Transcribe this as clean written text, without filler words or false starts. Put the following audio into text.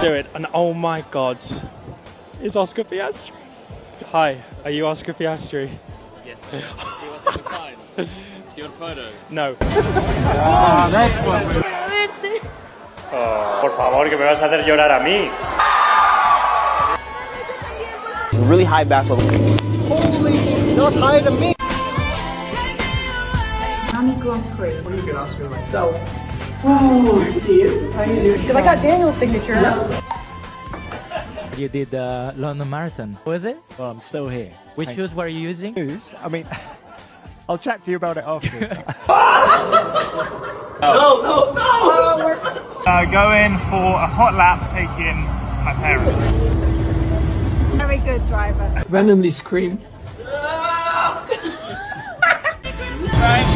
do it. And oh my God, it's Oscar Piastri. Hi, are you Oscar Piastri? Yes. Do you want to sign? Do you want a photo? No. That's what we... Oh, por favor, que me vas a hacer llorar a mí. Really high back level. Holy, that's higher than me. Miami Grand Prix. What are you going to ask me myself? Oh, dear. How you doing? Because I got Daniel's signature. You did London Marathon. Was it? Well, I'm still here. Which shoes were you using? Shoes? I mean, I'll chat to you about it afterwards. No! Going for a hot lap, taking my parents. Very good driver. Randomly scream. Right.